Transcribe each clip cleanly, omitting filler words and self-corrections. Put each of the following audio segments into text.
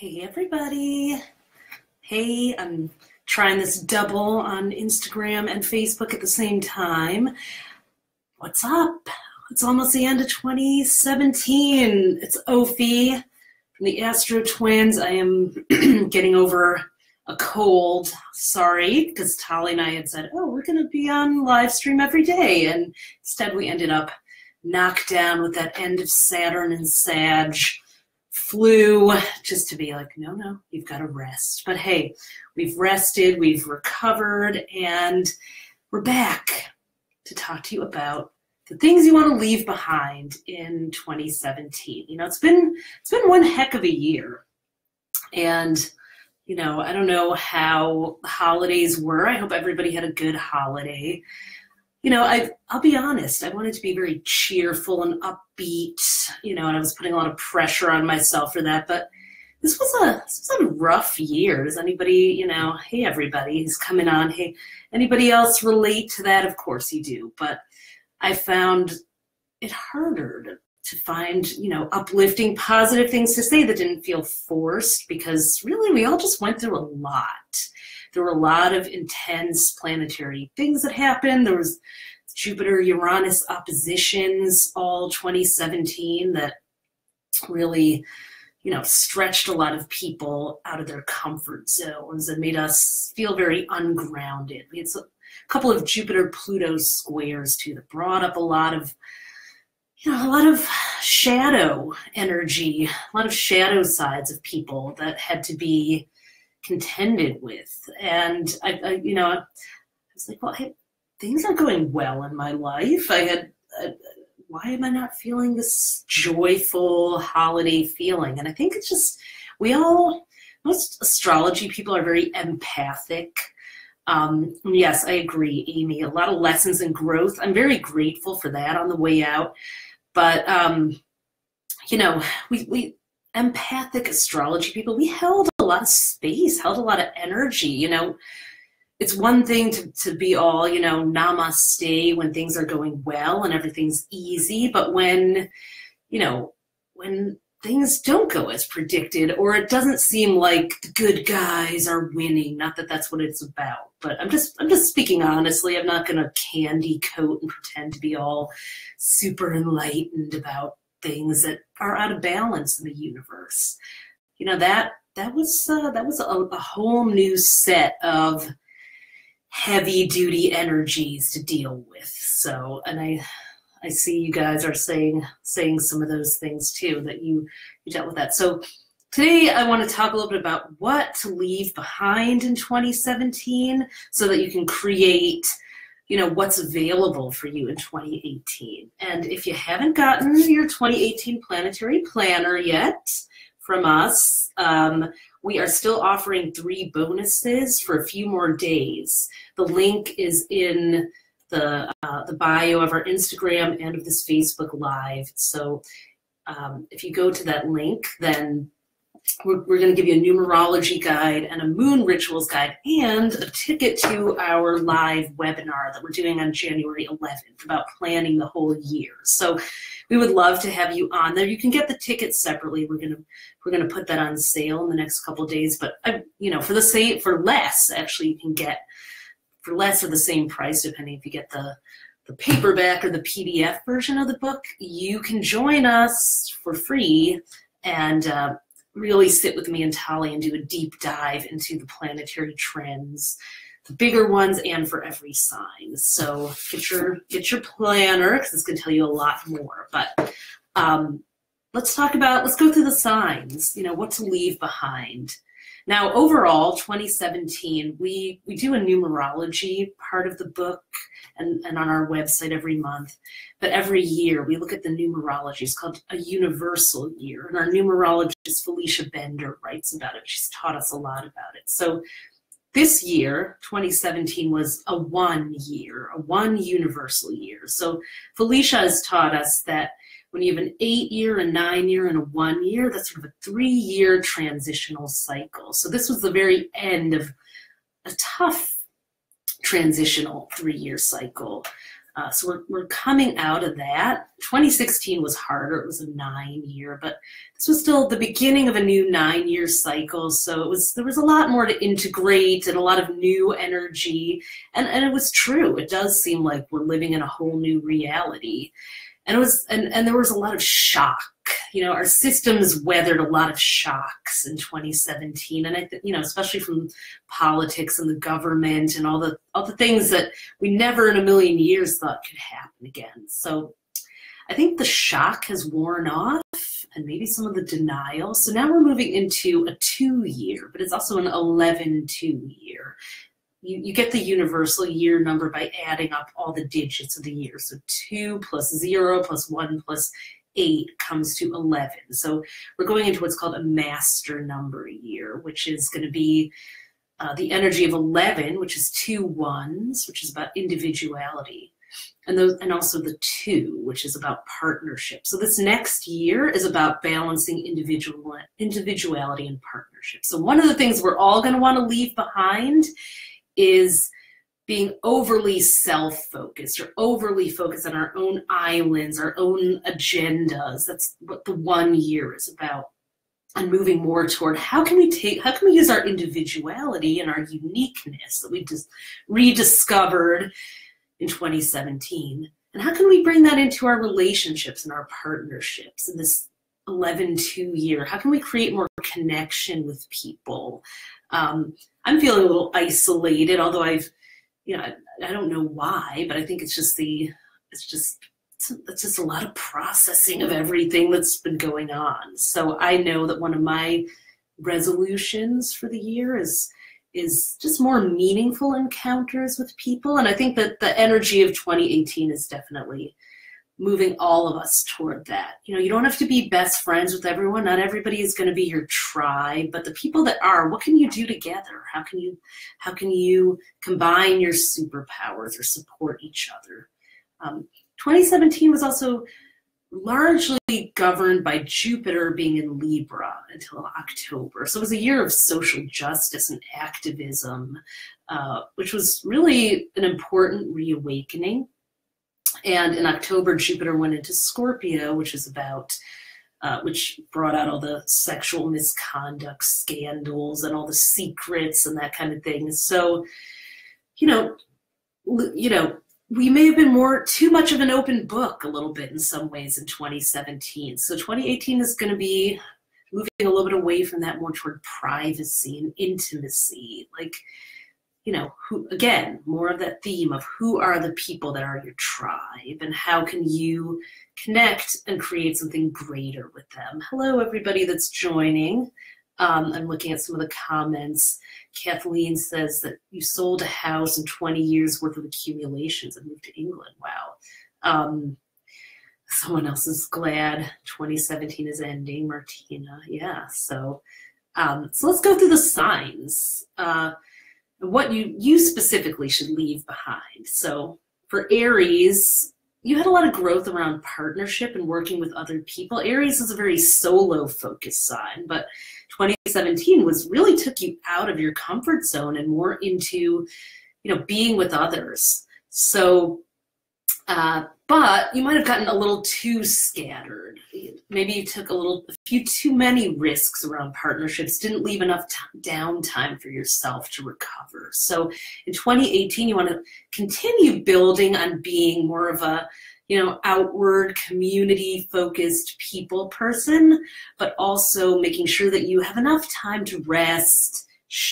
Hey everybody. Hey, I'm trying this double on Instagram and Facebook at the same time. What's up? It's almost the end of 2017. It's Ophi from the AstroTwins. I am getting over a cold. Sorry, because Tali and I had said, oh, we're going to be on live stream every day. And instead we ended up knocked down with that end of Saturn and Sag flu, just to be like, no, you've got to rest. But hey, we've rested, we've recovered, and we're back to talk to you about the things you want to leave behind in 2017. You know, it's been one heck of a year. And, you know, I don't know how the holidays were. I hope everybody had a good holiday. You know, I'll be honest, I wanted to be very cheerful and upbeat, you know, and I was putting a lot of pressure on myself for that, but this was a rough year. Does anybody, you know, hey, everybody who's coming on, hey, anybody else relate to that? Of course you do, but I found it harder to find, you know, uplifting, positive things to say that didn't feel forced, because really we all just went through a lot. There were a lot of intense planetary things that happened. There was Jupiter-Uranus oppositions all 2017 that really, you know, stretched a lot of people out of their comfort zones and made us feel very ungrounded. We had a couple of Jupiter-Pluto squares too that brought up a lot of, you know, a lot of shadow energy, a lot of shadow sides of people that had to be contended with. And I you know, I was like, well, hey, things are going well in my life. Why am I not feeling this joyful holiday feeling? And I think it's just, most astrology people are very empathic. Yes, I agree, Amy, a lot of lessons in growth. I'm very grateful for that on the way out. But, you know, we empathic astrology people, we held a lot of space, held a lot of energy. You know, it's one thing to be all, you know, namaste when things are going well and everything's easy, but when, you know, when things don't go as predicted, or it doesn't seem like the good guys are winning, not that that's what it's about, but I'm just speaking honestly. I'm not going to candy coat and pretend to be all super enlightened about things that are out of balance in the universe. You know, that was a whole new set of heavy duty energies to deal with. So, and I see you guys are saying some of those things too, that you dealt with that. So today I want to talk a little bit about what to leave behind in 2017 so that you can create, you know, what's available for you in 2018. And if you haven't gotten your 2018 planetary planner yet from us, we are still offering 3 bonuses for a few more days. The link is in the bio of our Instagram and of this Facebook Live. So if you go to that link, then we're going to give you a numerology guide and a moon rituals guide and a ticket to our live webinar that we're doing on January 11th about planning the whole year. So we would love to have you on there. You can get the tickets separately. We're going to put that on sale in the next couple of days, but you know, for less, actually, you can get for less or the same price, depending if you get the paperback or the PDF version of the book. You can join us for free and really sit with me and Tali and do a deep dive into the planetary trends, the bigger ones, and for every sign. So get your planner, because it's going to tell you a lot more. But let's go through the signs, you know, what to leave behind. Now, overall, 2017, we do a numerology part of the book and on our website every month. But every year, we look at the numerology. It's called a universal year. And our numerologist, Felicia Bender, writes about it. She's taught us a lot about it. So this year, 2017, was a 1 year, a 1 universal year. So Felicia has taught us that when you have an 8-year, a 9-year, and a 1 year, that's sort of a 3-year transitional cycle. So this was the very end of a tough transitional 3-year cycle. So we're coming out of that. 2016 was harder. It was a 9-year, but this was still the beginning of a new 9-year cycle. So there was a lot more to integrate and a lot of new energy. And it was true. It does seem like we're living in a whole new reality. And there was a lot of shock. You know, our systems weathered a lot of shocks in 2017, and especially from politics and the government and all the things that we never in a million years thought could happen again. So I think the shock has worn off, and maybe some of the denial. So now we're moving into a 2-year, but it's also an 11-2-year. You get the universal year number by adding up all the digits of the year. So 2 plus 0 plus 1 plus 8 comes to 11. So we're going into what's called a master number year, which is going to be the energy of 11, which is 2 ones, which is about individuality, and also the 2, which is about partnership. So this next year is about balancing individuality and partnership. So one of the things we're all going to want to leave behind is being overly self-focused or overly focused on our own islands, our own agendas. That's what the 1 year is about. And moving more toward how can we use our individuality and our uniqueness that we just rediscovered in 2017, and how can we bring that into our relationships and our partnerships in this 11-2 year? How can we create more connection with people? I'm feeling a little isolated, although I don't know why, but I think it's just a lot of processing of everything that's been going on. So I know that one of my resolutions for the year is just more meaningful encounters with people. And I think that the energy of 2018 is definitely moving all of us toward that. You know, you don't have to be best friends with everyone. Not everybody is going to be your tribe, but the people that are, what can you do together? How can you combine your superpowers or support each other? 2017 was also largely governed by Jupiter being in Libra until October. So it was a year of social justice and activism, which was really an important reawakening. And in October, Jupiter went into Scorpio, which is about, which brought out all the sexual misconduct scandals and all the secrets and that kind of thing. So, you know, we may have been too much of an open book a little bit in some ways in 2017. So 2018 is going to be moving a little bit away from that, more toward privacy and intimacy, like, you know, again, more of that theme of who are the people that are your tribe and how can you connect and create something greater with them. Hello, everybody that's joining. I'm looking at some of the comments. Kathleen says that you sold a house and 20 years worth of accumulations and moved to England. Wow. Someone else is glad 2017 is ending. Martina, yeah. So let's go through the signs. What you specifically should leave behind. So for Aries, you had a lot of growth around partnership and working with other people. Aries is a very solo focused sign, but 2017 really took you out of your comfort zone and more into, you know, being with others. So, but you might have gotten a little too scattered. Maybe you took a few too many risks around partnerships, didn't leave enough downtime for yourself to recover. So in 2018, you want to continue building on being more of a, you know, outward, community-focused people person, but also making sure that you have enough time to rest,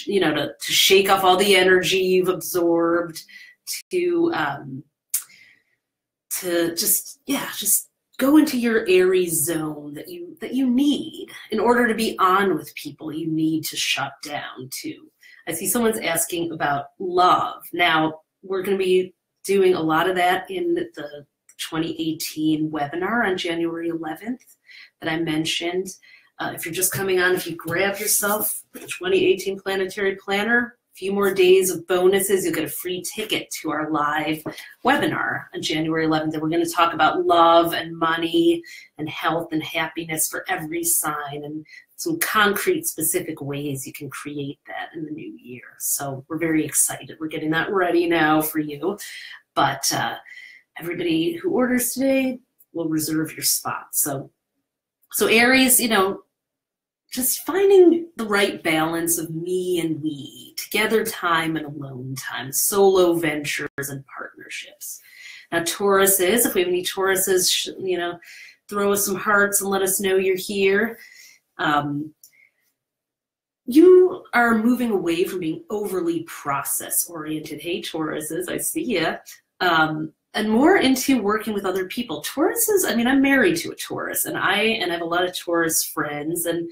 you know, to shake off all the energy you've absorbed, to just go into your Aries zone that you need in order to be on with people. You need to shut down too. I see someone's asking about love. Now, we're going to be doing a lot of that in the 2018 webinar on January 11th that I mentioned. If you're just coming on, if you grab yourself the 2018 Planetary Planner, a few more days of bonuses, you'll get a free ticket to our live webinar on January 11th. And we're going to talk about love and money and health and happiness for every sign and some concrete, specific ways you can create that in the new year. So we're very excited. We're getting that ready now for you. But everybody who orders today will reserve your spot. So Aries, you know, just finding the right balance of me and we, together time and alone time, solo ventures and partnerships. Now Tauruses, if we have any Tauruses, you know, throw us some hearts and let us know you're here. You are moving away from being overly process-oriented. Hey, Tauruses, I see ya. And more into working with other people. Tauruses, I mean, I'm married to a Taurus, and I have a lot of Taurus friends, and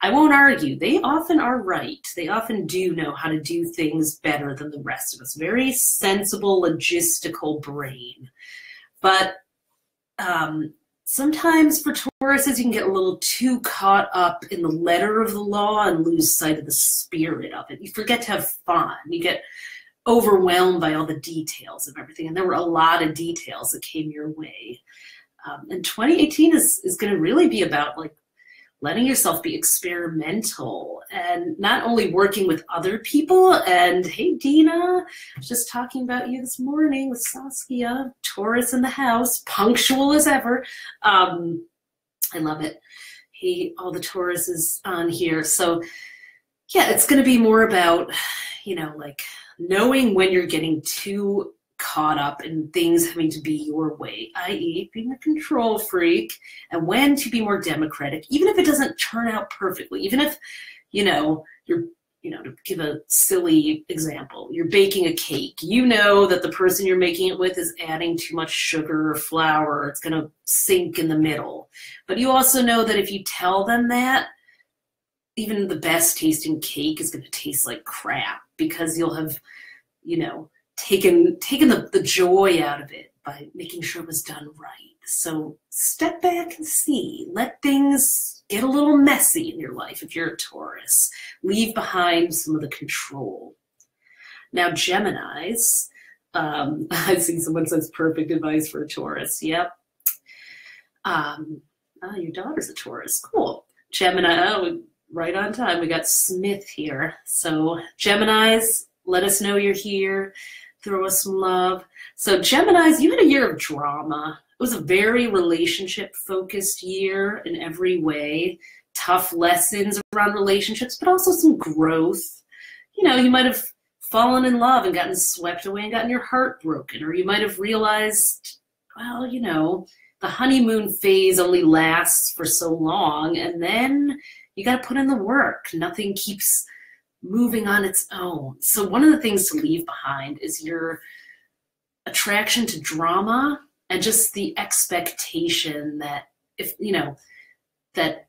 I won't argue. They often are right. They often do know how to do things better than the rest of us. Very sensible, logistical brain. But sometimes for Tauruses, you can get a little too caught up in the letter of the law and lose sight of the spirit of it. You forget to have fun. You get overwhelmed by all the details of everything. And there were a lot of details that came your way. And 2018 is going to really be about like letting yourself be experimental and not only working with other people. And hey, Dina, I was just talking about you this morning with Saskia, Taurus in the house, punctual as ever. I love it. Hey, all the Tauruses on here. So yeah, it's going to be more about, you know, like knowing when you're getting too caught up in things having to be your way, i.e. being a control freak, and when to be more democratic, even if it doesn't turn out perfectly, even if, you know, you're, you know, to give a silly example, you're baking a cake, you know that the person you're making it with is adding too much sugar or flour, it's going to sink in the middle. But you also know that if you tell them that, even the best tasting cake is going to taste like crap because you'll have, you know, taken the joy out of it by making sure it was done right. So step back and see. Let things get a little messy in your life if you're a Taurus. Leave behind some of the control. Now Geminis, I see someone says perfect advice for a Taurus. Yep. Your daughter's a Taurus. Cool. Gemini, right on time. We got Smith here. So Geminis, let us know you're here. Throw us some love. So Geminis, you had a year of drama. It was a very relationship-focused year in every way. Tough lessons around relationships, but also some growth. You know, you might have fallen in love and gotten swept away and gotten your heart broken, or you might have realized, well, you know, the honeymoon phase only lasts for so long, and then you got to put in the work. Nothing keeps moving on its own. So one of the things to leave behind is your attraction to drama and just the expectation that if, you know, that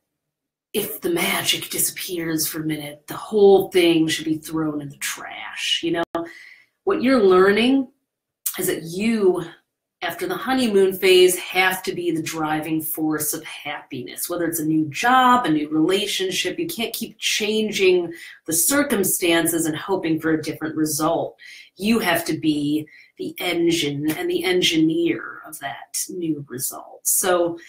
if the magic disappears for a minute, the whole thing should be thrown in the trash. You know, what you're learning is that you, after the honeymoon phase, have to be the driving force of happiness, whether it's a new job, a new relationship. You can't keep changing the circumstances and hoping for a different result. You have to be the engine and the engineer of that new result. So,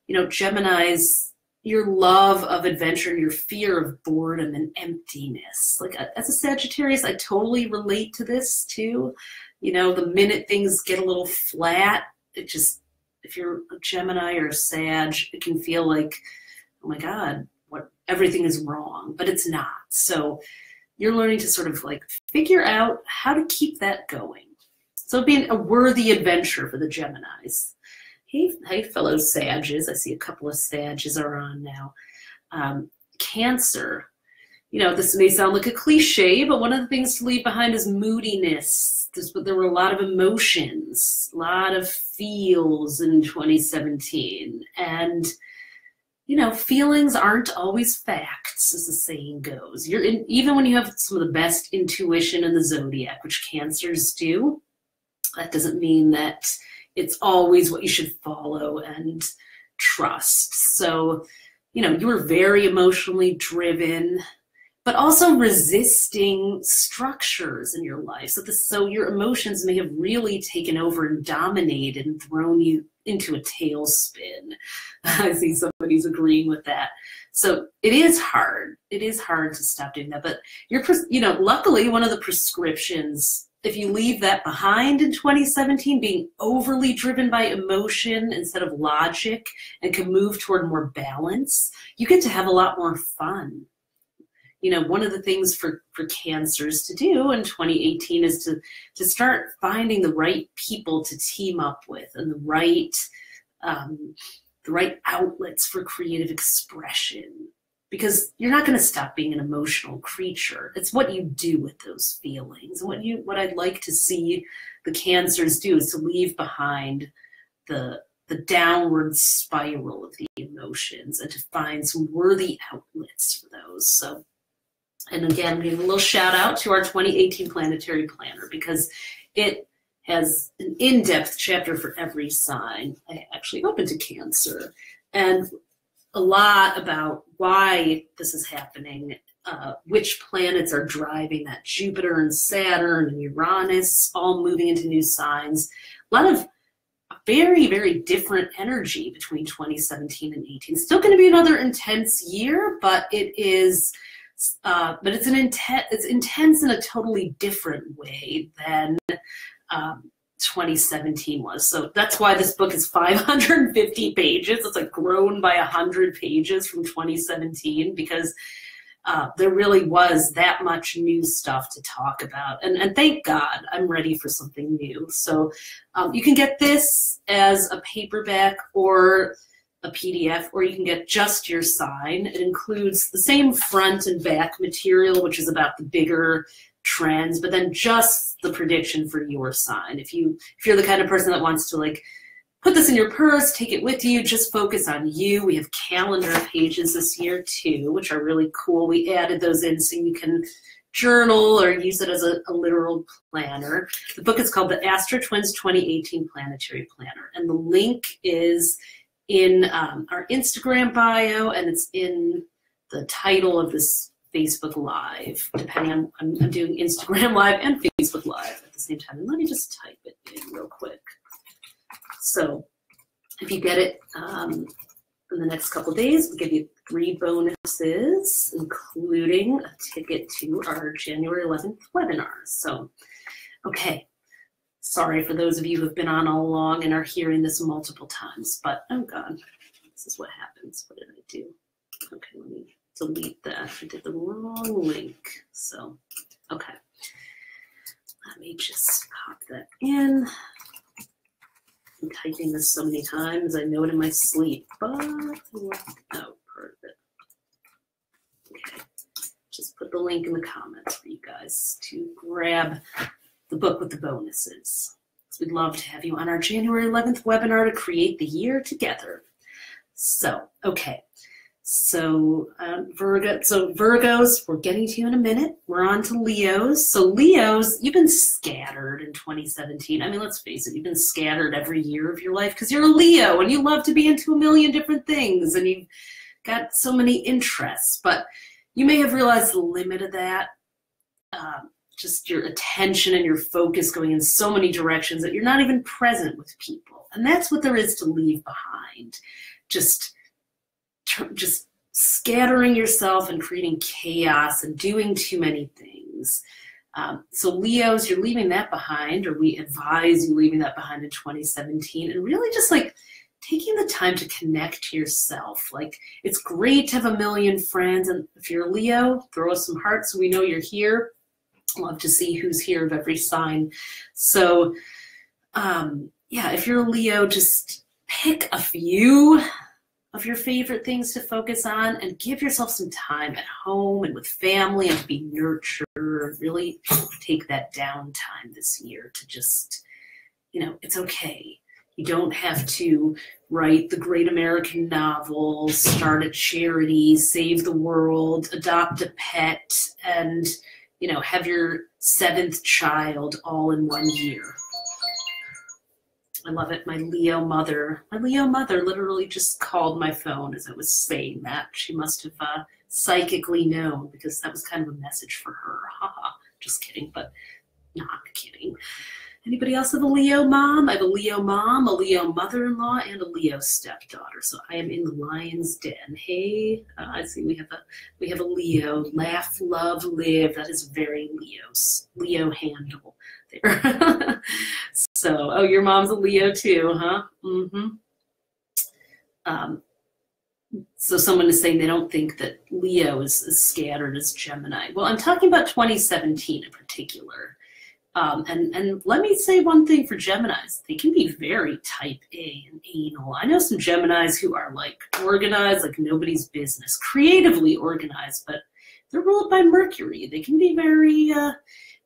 you know, Geminis, your love of adventure and your fear of boredom and emptiness. Like as a Sagittarius, I totally relate to this too. You know, the minute things get a little flat, it just, if you're a Gemini or a Sag, it can feel like, oh my God, everything is wrong, but it's not. So you're learning to sort of like figure out how to keep that going. So being a worthy adventure for the Geminis. Hey, fellow Sages. I see a couple of Sages are on now. Cancer. You know, this may sound like a cliche, but one of the things to leave behind is moodiness. There were a lot of emotions, a lot of feels in 2017. And, you know, feelings aren't always facts, as the saying goes. Even when you have some of the best intuition in the zodiac, which Cancers do, that doesn't mean that it's always what you should follow and trust. So, you know, you were very emotionally driven, but also resisting structures in your life. So your emotions may have really taken over and dominated and thrown you into a tailspin. I see somebody's agreeing with that. So it is hard. It is hard to stop doing that. But you know, luckily one of the prescriptions if you leave that behind in 2017, being overly driven by emotion instead of logic, and can move toward more balance, you get to have a lot more fun. You know, one of the things for Cancers to do in 2018 is to start finding the right people to team up with, and the right outlets for creative expression. Because you're not going to stop being an emotional creature. It's what you do with those feelings. What I'd like to see the Cancers do is to leave behind the downward spiral of the emotions and to find some worthy outlets for those. So, and again, I'm giving a little shout out to our 2018 Planetary Planner, because it has an in-depth chapter for every sign. I actually opened to Cancer, and a lot about why this is happening, which planets are driving that. Jupiter and Saturn and Uranus all moving into new signs. A lot of very, very different energy between 2017 and 18. Still going to be another intense year, but it's intense in a totally different way than 2017 was. So that's why this book is 550 pages. It's like grown by 100 pages from 2017, because there really was that much new stuff to talk about. And thank God I'm ready for something new. So you can get this as a paperback or a PDF, or you can get just your sign. It includes the same front and back material, which is about the bigger trends, but then just the prediction for your sign. If you're the kind of person that wants to like put this in your purse, take it with you, just focus on you. We have calendar pages this year too, which are really cool. We added those in so you can journal or use it as a literal planner. The book is called the AstroTwins 2018 Planetary Planner, and the link is in our Instagram bio, and it's in the title of this Facebook Live, depending on, I'm doing Instagram Live and Facebook Live at the same time. And let me just type it in real quick. So if you get it in the next couple of days, we'll give you 3 bonuses, including a ticket to our January 11th webinar. So, okay. Sorry for those of you who've been on all along and are hearing this multiple times, but oh God, this is what happens. What did I do? Okay, let me delete that. I did the wrong link. So, okay. Let me just pop that in. I'm typing this so many times, I know it in my sleep, but oh, part of it. Okay, just put the link in the comments for you guys to grab the book with the bonuses. So we'd love to have you on our January 11th webinar to create the year together. So, okay. So Virgos, we're getting to you in a minute. We're on to Leos. So Leos, you've been scattered in 2017. I mean, let's face it, you've been scattered every year of your life because you're a Leo and you love to be into a million different things and you've got so many interests. But you may have realized the limit of that, just your attention and your focus going in so many directions that you're not even present with people. And that's what there is to leave behind. Just scattering yourself and creating chaos and doing too many things. So Leos, you're leaving that behind, or we advise you leaving that behind in 2017, and really just like taking the time to connect to yourself. Like, it's great to have a million friends, and if you're a Leo, throw us some hearts so we know you're here. Love to see who's here of every sign. So yeah, if you're a Leo, just pick a few of your favorite things to focus on and give yourself some time at home and with family and be nurtured. Really take that downtime this year to just, you know, it's okay. You don't have to write the great American novel, start a charity, save the world, adopt a pet, and, you know, have your 7th child all in 1 year. I love it. My Leo mother literally just called my phone as I was saying that. She must have psychically known, because that was kind of a message for her. Haha, just kidding, but not kidding. Anybody else have a Leo mom? I have a Leo mom, a Leo mother-in-law, and a Leo stepdaughter. So I am in the lion's den. Hey, I see we have a Leo. Laugh, love, live. That is very Leo handle. there. So, oh, your mom's a Leo too, huh? Mm-hmm. So someone is saying they don't think that Leo is as scattered as Gemini. Well, I'm talking about 2017 in particular. And let me say one thing for Geminis. They can be very type A and anal. I know some Geminis who are like organized, like nobody's business, creatively organized, but they're ruled by Mercury. They can be very,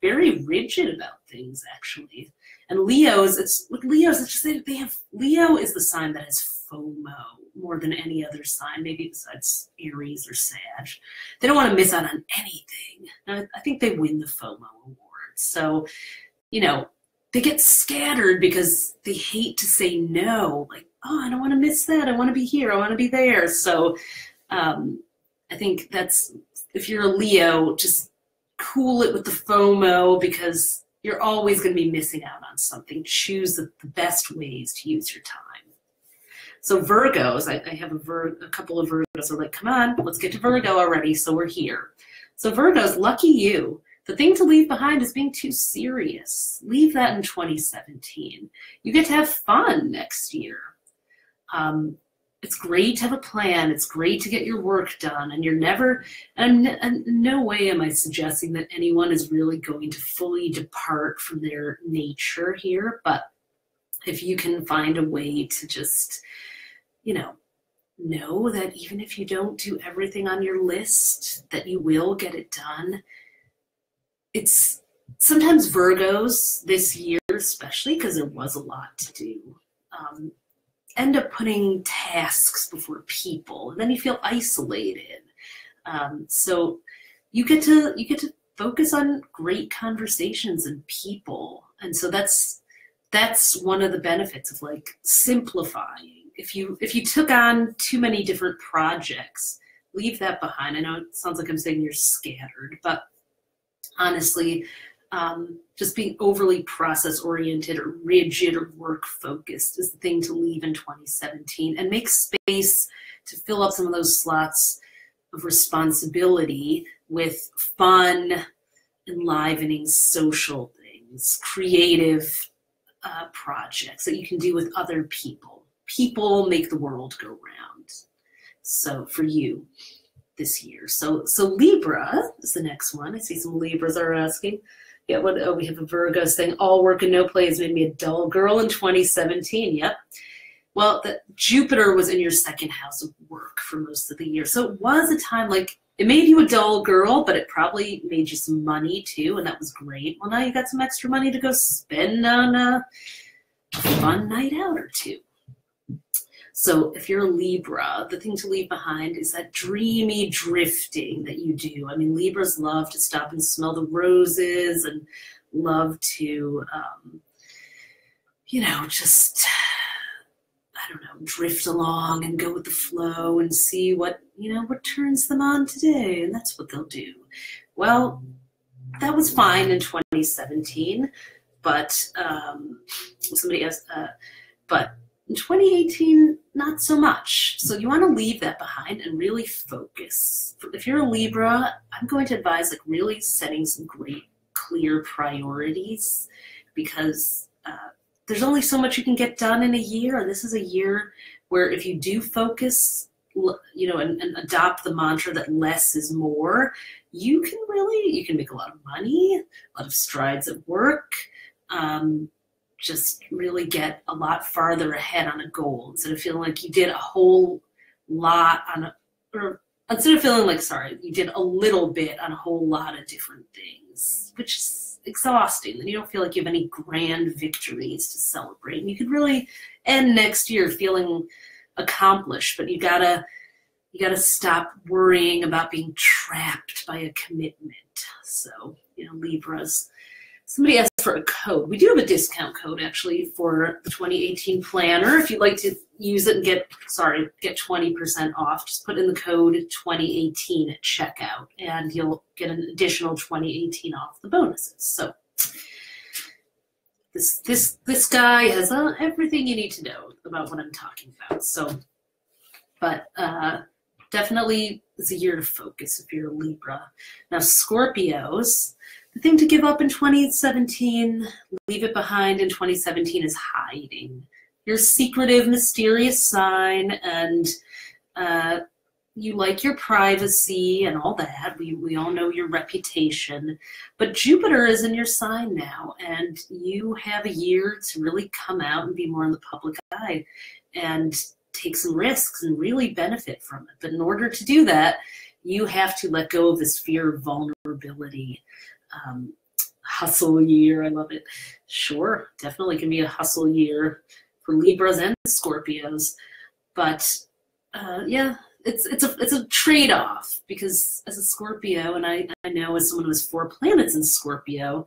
very rigid about things, actually. And Leos, it's just they have, Leo is the sign that has FOMO more than any other sign, maybe besides Aries or Sag. They don't want to miss out on anything. Now, I think they win the FOMO award. So, you know, they get scattered because they hate to say no. Like, oh, I don't want to miss that. I want to be here. I want to be there. So I think that's, if you're a Leo, just cool it with the FOMO because you're always going to be missing out on something. Choose the best ways to use your time. So Virgos, I have a couple of Virgos are like, come on, let's get to Virgo already. So we're here. So Virgos, lucky you. The thing to leave behind is being too serious. Leave that in 2017. You get to have fun next year. It's great to have a plan. It's great to get your work done. And you're never, and in no way am I suggesting that anyone is really going to fully depart from their nature here. But if you can find a way to just, you know that even if you don't do everything on your list, that you will get it done. It's sometimes Virgos this year, especially because there was a lot to do, end up putting tasks before people, and then you feel isolated. So you get to focus on great conversations and people, and so that's one of the benefits of like simplifying. If you took on too many different projects, leave that behind. I know it sounds like I'm saying you're scattered, but honestly, just being overly process-oriented or rigid or work-focused is the thing to leave in 2017, and make space to fill up some of those slots of responsibility with fun, enlivening social things, creative projects that you can do with other people. People make the world go round. So for you this year. So Libra is the next one. I see some Libras are asking. Yeah, we have a Virgo saying all work and no play has made me a dull girl in 2017. Yep. Well, Jupiter was in your second house of work for most of the year. So it was a time like it made you a dull girl, but it probably made you some money too, and that was great. Well, now you got some extra money to go spend on a fun night out or two. So if you're a Libra, the thing to leave behind is that dreamy drifting that you do. I mean, Libras love to stop and smell the roses and love to, just, I don't know, drift along and go with the flow and see what turns them on today. And that's what they'll do. Well, that was fine in 2017, but somebody asked, but in 2018, not so much. So you want to leave that behind and really focus. If you're a Libra, I'm going to advise like really setting some great, clear priorities, because there's only so much you can get done in a year. And this is a year where if you do focus, and adopt the mantra that less is more, you can make a lot of money, a lot of strides at work, just really get a lot farther ahead on a goal instead of feeling like you did a whole lot instead of feeling like, you did a little bit on a whole lot of different things, which is exhausting. And you don't feel like you have any grand victories to celebrate. And you could really end next year feeling accomplished, but you gotta stop worrying about being trapped by a commitment. So, Libras. Somebody asked for a code. We do have a discount code actually for the 2018 planner. If you'd like to use it and get 20% off, just put in the code 2018 at checkout and you'll get an additional 2018 off the bonuses. So this guy has everything you need to know about what I'm talking about. So, but definitely is a year to focus if you're a Libra. Now, Scorpios, the thing to give up in 2017, leave it behind in 2017, is hiding. You're a secretive, mysterious sign, and you like your privacy and all that. We all know your reputation. But Jupiter is in your sign now, and you have a year to really come out and be more in the public eye and take some risks and really benefit from it. But in order to do that, you have to let go of this fear of vulnerability. Hustle year, I love it. Sure, definitely can be a hustle year for Libras and Scorpios, but yeah, it's a trade-off, because as a Scorpio, and I know as someone who has 4 planets in Scorpio,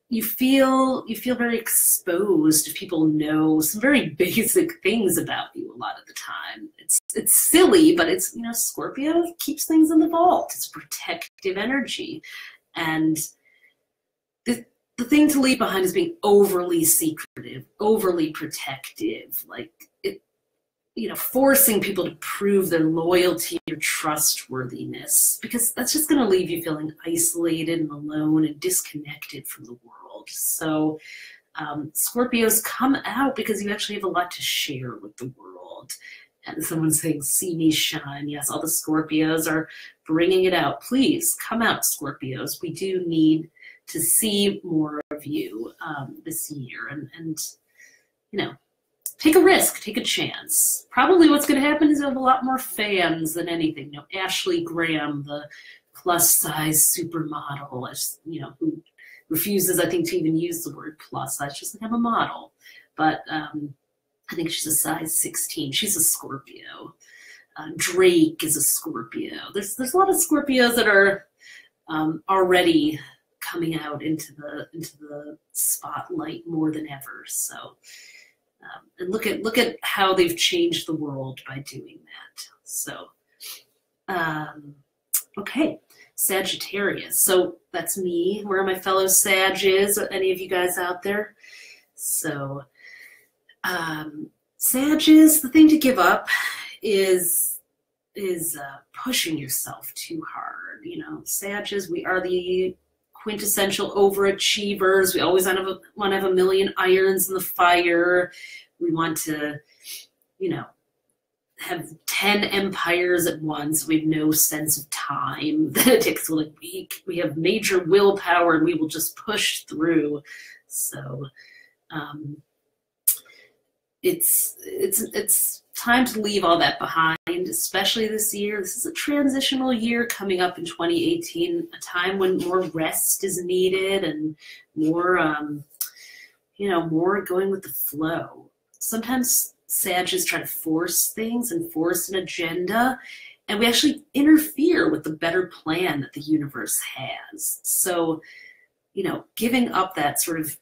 you feel very exposed if people know some very basic things about you a lot of the time. It's silly, but it's, Scorpio keeps things in the vault. It's protective energy. And the thing to leave behind is being overly secretive, overly protective, like forcing people to prove their loyalty or trustworthiness, because that's just going to leave you feeling isolated and alone and disconnected from the world. So Scorpios, come out, because you actually have a lot to share with the world. And someone's saying, see me shine. Yes, all the Scorpios are bringing it out. Please come out, Scorpios. We do need to see more of you this year. And take a risk, take a chance. Probably what's going to happen is you'll have a lot more fans than anything. Ashley Graham, the plus-size supermodel, who refuses, I think, to even use the word plus size. She's like, I'm a model. But I think she's a size 16. She's a Scorpio. Drake is a Scorpio. There's a lot of Scorpios that are already coming out into the spotlight more than ever. So. And look at how they've changed the world by doing that. So, okay, Sagittarius. So that's me. Where are my fellow Sages? Any of you guys out there? So, Sages, the thing to give up is pushing yourself too hard. Sages, we are the quintessential overachievers. We always want to have a million irons in the fire. We want to, have 10 empires at once. We have no sense of time that it takes. We have major willpower, and we will just push through. So it's time to leave all that behind, especially this year. This is a transitional year coming up in 2018, a time when more rest is needed and more, more going with the flow. Sometimes Sages try to force things and force an agenda, and we actually interfere with the better plan that the universe has. So, giving up that sort of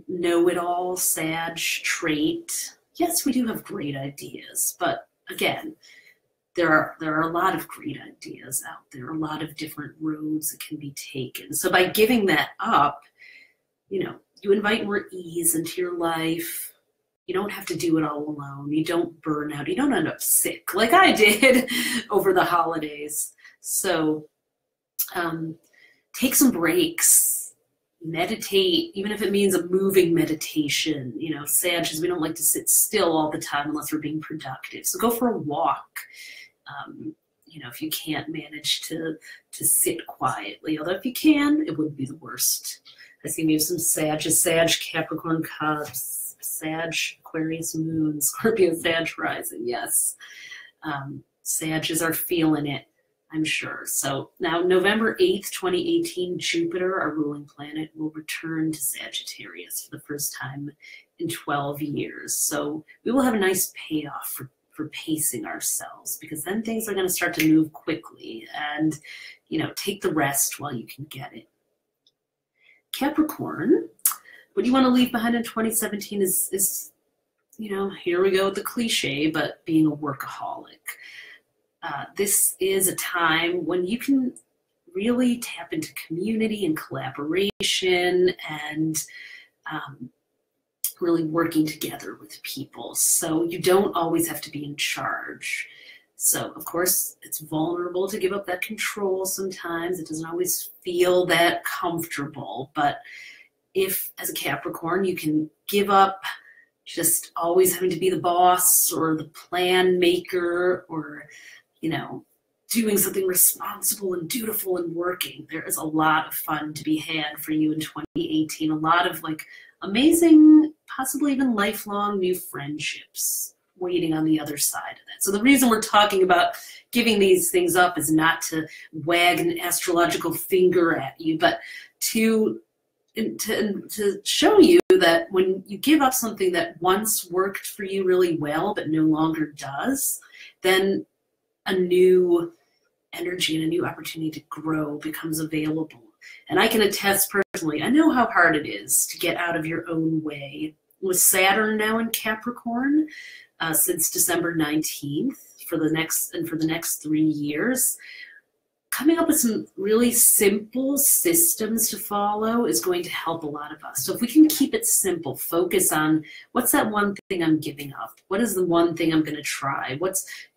know-it-all Sag trait. Yes, we do have great ideas, but again, there are a lot of great ideas out there, a lot of different roads that can be taken. So by giving that up, you invite more ease into your life. You don't have to do it all alone. You don't burn out. You don't end up sick like I did over the holidays. So take some breaks. Meditate, even if it means a moving meditation. Sages, we don't like to sit still all the time unless we're being productive. So go for a walk. If you can't manage to sit quietly, although if you can, it wouldn't be the worst. I see we have some Sag, Capricorn cusp, Sag, Aquarius moon, Scorpio, Sag rising. Yes. Sages are feeling it, I'm sure. So now November 8th, 2018, Jupiter, our ruling planet, will return to Sagittarius for the first time in 12 years. So we will have a nice payoff for pacing ourselves, because then things are going to start to move quickly, and, take the rest while you can get it. Capricorn, what you want to leave behind in 2017 is here we go with the cliche, but being a workaholic. This is a time when you can really tap into community and collaboration and really working together with people. So you don't always have to be in charge. So, of course, it's vulnerable to give up that control sometimes. It doesn't always feel that comfortable. But if, as a Capricorn, you can give up just always having to be the boss or the plan maker or, you know, doing something responsible and dutiful and working, there is a lot of fun to be had for you in 2018. A lot of like amazing, possibly even lifelong new friendships waiting on the other side of that. So the reason we're talking about giving these things up is not to wag an astrological finger at you, but to show you that when you give up something that once worked for you really well but no longer does, then a new energy and a new opportunity to grow becomes available. And I can attest personally, I know how hard it is to get out of your own way. With Saturn now in Capricorn since December 19th for the next 3 years, coming up with some really simple systems to follow is going to help a lot of us. So if we can keep it simple, focus on what's that one thing I'm giving up? What is the one thing I'm going to try?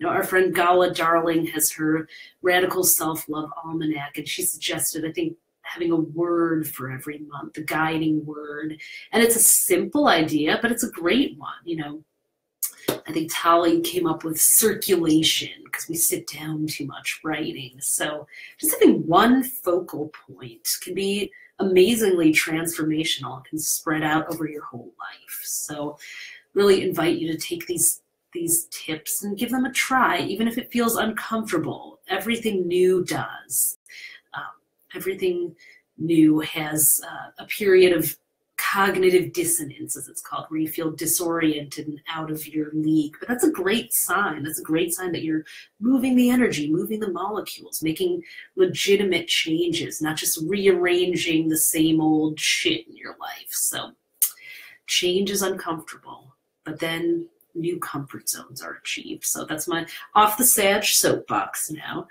Our friend Gala Darling has her Radical Self-Love Almanac, and she suggested, I think, having a word for every month, a guiding word. And it's a simple idea, but it's a great one, I think Tali came up with circulation because we sit down too much writing. So just having one focal point can be amazingly transformational. It can spread out over your whole life. So really invite you to take these tips and give them a try, even if it feels uncomfortable. Everything new does. Everything new has a period of cognitive dissonance, as it's called, where you feel disoriented and out of your league. But that's a great sign. That's a great sign that you're moving the energy, moving the molecules, making legitimate changes, not just rearranging the same old shit in your life. So change is uncomfortable, but then new comfort zones are achieved. So that's my off the Sag soapbox now.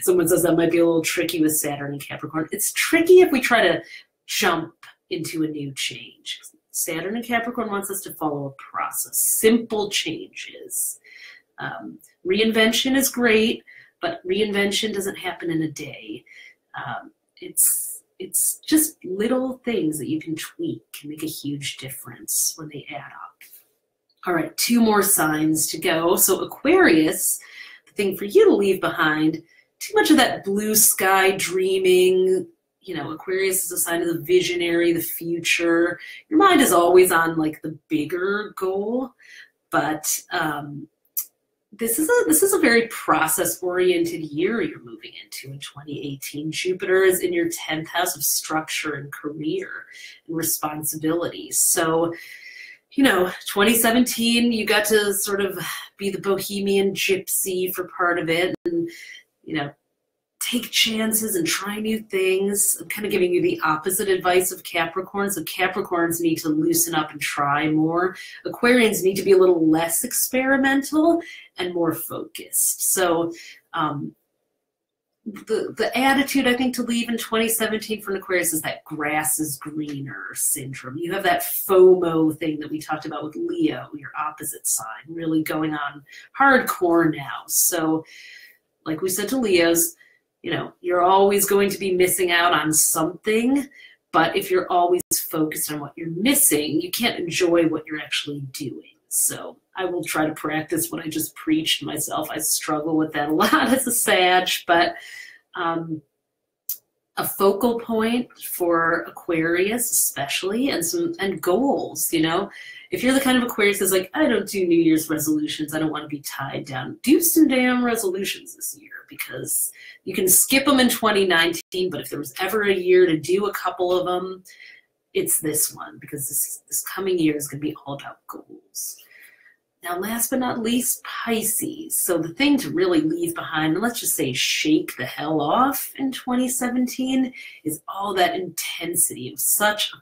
Someone says that might be a little tricky with Saturn and Capricorn. It's tricky if we try to jump into a new change. Saturn and Capricorn wants us to follow a process, simple changes. Reinvention is great, but reinvention doesn't happen in a day. It's just little things that you can tweak can make a huge difference when they add up. All right, 2 more signs to go. So Aquarius, the thing for you to leave behind, too much of that blue sky dreaming. Aquarius is a sign of the visionary, the future. Your mind is always on like the bigger goal, but this is a very process-oriented year you're moving into in 2018. Jupiter is in your 10th house of structure and career and responsibilities. So, 2017, you got to sort of be the bohemian gypsy for part of it and, take chances and try new things. I'm kind of giving you the opposite advice of Capricorn. So Capricorns need to loosen up and try more. Aquarians need to be a little less experimental and more focused. So the attitude I think to leave in 2017 for an Aquarius is that grass is greener syndrome. You have that FOMO thing that we talked about with Leo, your opposite sign, really going on hardcore now. So like we said to Leos, you're always going to be missing out on something, but if you're always focused on what you're missing, you can't enjoy what you're actually doing. So I will try to practice what I just preached myself. I struggle with that a lot as a Sag, but a focal point for Aquarius especially, and goals, If you're the kind of Aquarius that's like, I don't do New Year's resolutions, I don't want to be tied down, do some damn resolutions this year, because you can skip them in 2019, but if there was ever a year to do a couple of them, it's this one, because this coming year is going to be all about goals. Now, last but not least, Pisces. So the thing to really leave behind, and let's just say shake the hell off in 2017, is all that intensity of such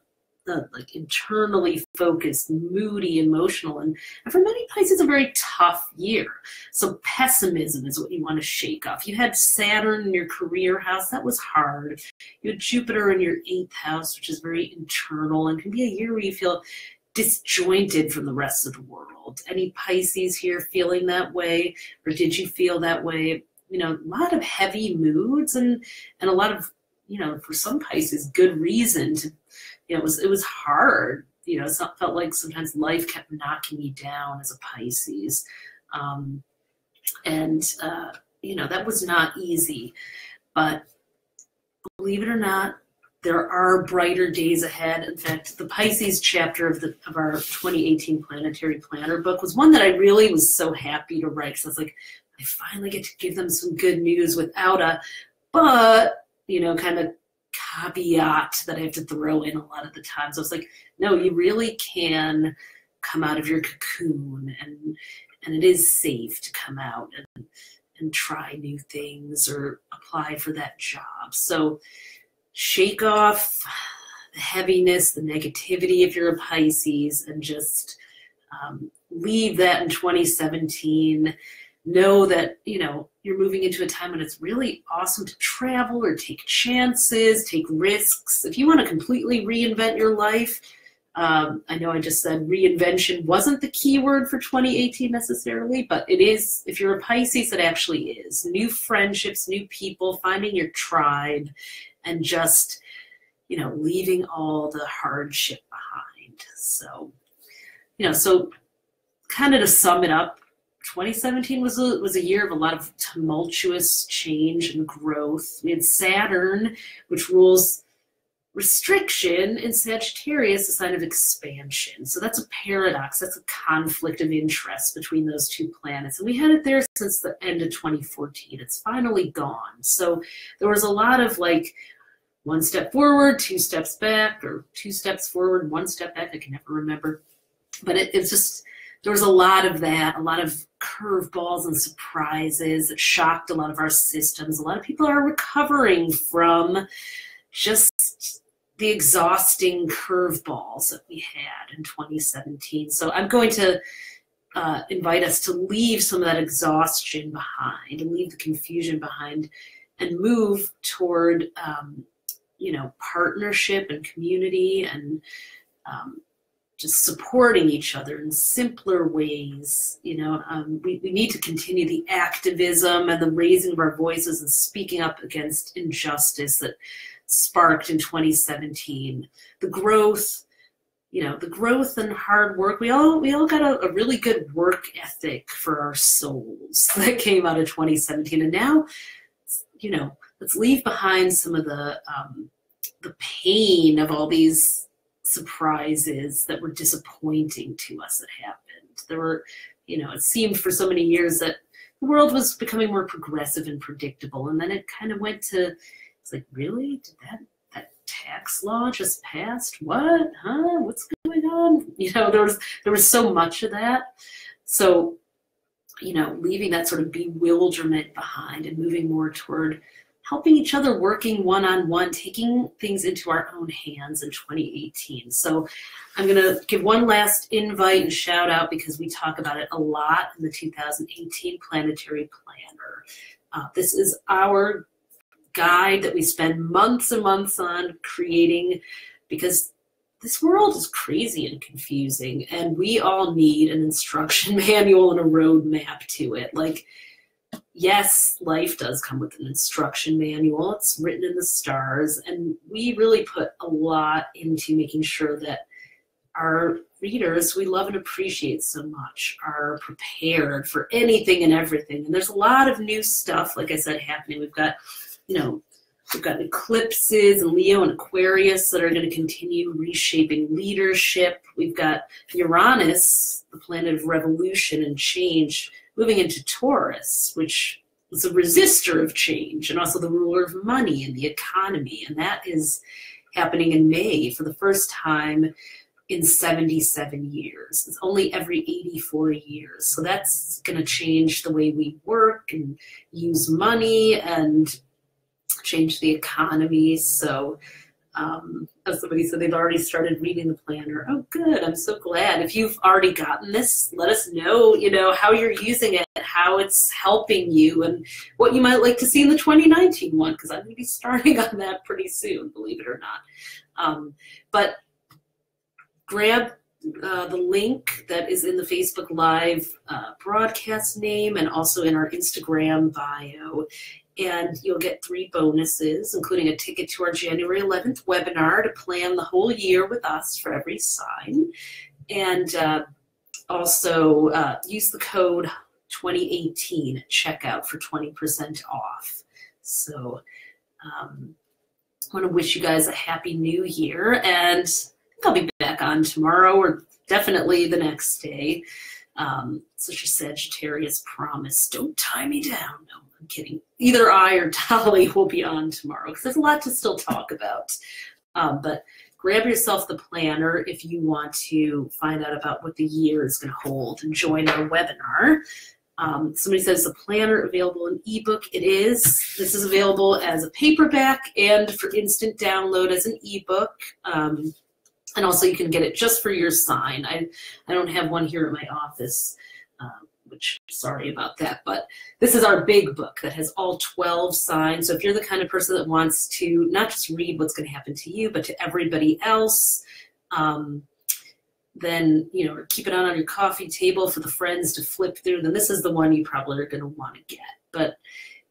like internally focused, moody, emotional, and for many Pisces, a very tough year. So pessimism is what you want to shake off. You had Saturn in your career house. That was hard. You had Jupiter in your 8th house, which is very internal and can be a year where you feel disjointed from the rest of the world. Any Pisces here feeling that way, or did you feel that way? You know, a lot of heavy moods and a lot of, you know, for some Pisces, good reason to, you know, it was hard. You know, it felt like sometimes life kept knocking you down as a Pisces. You know, that was not easy. But believe it or not, there are brighter days ahead. In fact, the Pisces chapter of our 2018 Planetary Planner book was one that I really was so happy to write, because I was like, I finally get to give them some good news without a but, you know, kind of caveat that I have to throw in a lot of the times. So I was like, no, you really can come out of your cocoon, and it is safe to come out and try new things or apply for that job. So shake off the heaviness, the negativity if you're a Pisces, and just leave that in 2017. Know that, you know, you're moving into a time when it's really awesome to travel or take chances, take risks. If you want to completely reinvent your life, I know I just said reinvention wasn't the key word for 2018 necessarily, but it is. If you're a Pisces, it actually is. New friendships, new people, finding your tribe, and just, you know, leaving all the hardship behind. So, you know, so kind of to sum it up, 2017 was a year of a lot of tumultuous change and growth. We had Saturn, which rules restriction, in Sagittarius, a sign of expansion. So that's a paradox. That's a conflict of interest between those two planets. And we had it there since the end of 2014. It's finally gone. So there was a lot of like one step forward, two steps back, or two steps forward, one step back. I can never remember. But it's just, there was a lot of that, a lot of curveballs and surprises that shocked a lot of our systems. A lot of people are recovering from just the exhausting curveballs that we had in 2017. So I'm going to invite us to leave some of that exhaustion behind and leave the confusion behind and move toward, you know, partnership and community and just supporting each other in simpler ways. You know, we need to continue the activism and the raising of our voices and speaking up against injustice that sparked in 2017. The growth, you know, the growth and hard work. We all got a really good work ethic for our souls that came out of 2017. And now, you know, let's leave behind some of the pain of all these surprises that were disappointing to us that happened. There were, you know, it seemed for so many years that the world was becoming more progressive and predictable, and then it kind of went to, it's like, really? Did that tax law just passed? What? Huh? What's going on? You know, there was so much of that. So, you know, leaving that sort of bewilderment behind and moving more toward helping each other, working one-on-one, taking things into our own hands in 2018. So I'm going to give one last invite and shout out, because we talk about it a lot in the 2018 Planetary Planner. This is our guide that we spend months and months on creating, because this world is crazy and confusing, and we all need an instruction manual and a roadmap to it. Like, yes, life does come with an instruction manual. It's written in the stars, and we really put a lot into making sure that our readers we love and appreciate so much are prepared for anything and everything. And there's a lot of new stuff, like I said, happening. We've got, you know, we've got eclipses in Leo and Aquarius that are going to continue reshaping leadership. We've got Uranus, the planet of revolution and change, moving into Taurus, which is a resistor of change and also the ruler of money and the economy. And that is happening in May for the first time in 77 years. It's only every 84 years. So that's going to change the way we work and use money and change the economy. So as somebody said, they've already started reading the planner. Oh, good. I'm so glad. If you've already gotten this, let us know, you know, how you're using it, how it's helping you, and what you might like to see in the 2019 one, because I'm going to be starting on that pretty soon, believe it or not. But grab the link that is in the Facebook Live broadcast name and also in our Instagram bio. And you'll get 3 bonuses, including a ticket to our January 11th webinar to plan the whole year with us for every sign. And also use the code 2018 at checkout for 20% off. So I want to wish you guys a happy new year, and I think I'll be back on tomorrow or definitely the next day. Such a Sagittarius promise. Don't tie me down. No, I'm kidding. Either I or Tali will be on tomorrow because there's a lot to still talk about. But grab yourself the planner if you want to find out about what the year is going to hold and join our webinar. Somebody says the planner available in ebook. It is. This is available as a paperback and for instant download as an ebook. And also you can get it just for your sign. I don't have one here at my office, which sorry about that. But this is our big book that has all 12 signs. So if you're the kind of person that wants to not just read what's going to happen to you, but to everybody else, then, you know, or keep it on your coffee table for the friends to flip through, then this is the one you probably are going to want to get. But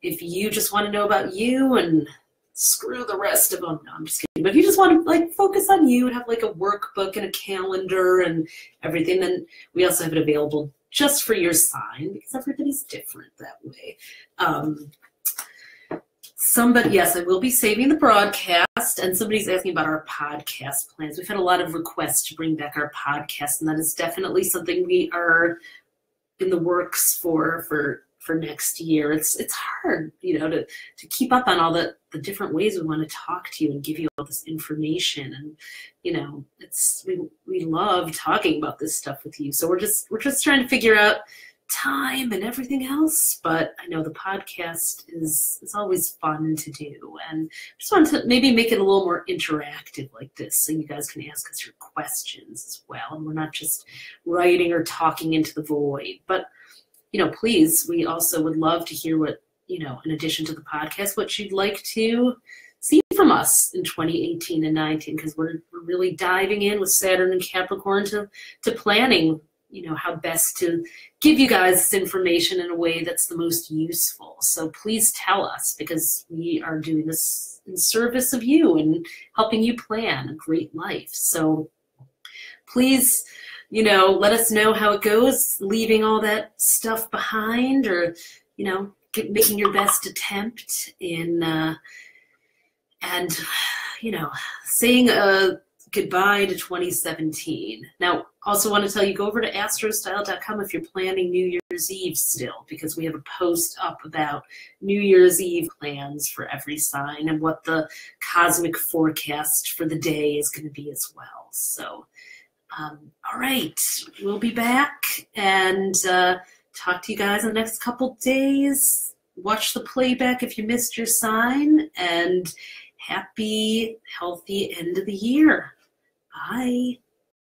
if you just want to know about you and screw the rest of them, no, I'm just kidding. But if you just want to like focus on you and have like a workbook and a calendar and everything, then we also have it available just for your sign because everybody's different that way. Yes, I will be saving the broadcast, and somebody's asking about our podcast plans. We've had a lot of requests to bring back our podcast, and that is definitely something we are in the works for next year. It's hard, you know, to keep up on all the different ways we want to talk to you and give you all this information, and you know, we love talking about this stuff with you. So we're just trying to figure out time and everything else, but I know the podcast is always fun to do, and I just wanted to maybe make it a little more interactive like this so you guys can ask us your questions as well, and we're not just writing or talking into the void. But you know, please, we also would love to hear what, you know, in addition to the podcast, what you'd like to see from us in 2018 and 19, because we're really diving in with Saturn and Capricorn to planning, you know, how best to give you guys this information in a way that's the most useful. So please tell us, because we are doing this in service of you and helping you plan a great life. So please, you know, let us know how it goes, leaving all that stuff behind, or, you know, making your best attempt in, and, you know, saying goodbye to 2017. Now, also want to tell you, go over to astrostyle.com if you're planning New Year's Eve still, because we have a post up about New Year's Eve plans for every sign and what the cosmic forecast for the day is going to be as well. So, all right, we'll be back and talk to you guys in the next couple days. Watch the playback if you missed your sign, and happy, healthy end of the year. Bye.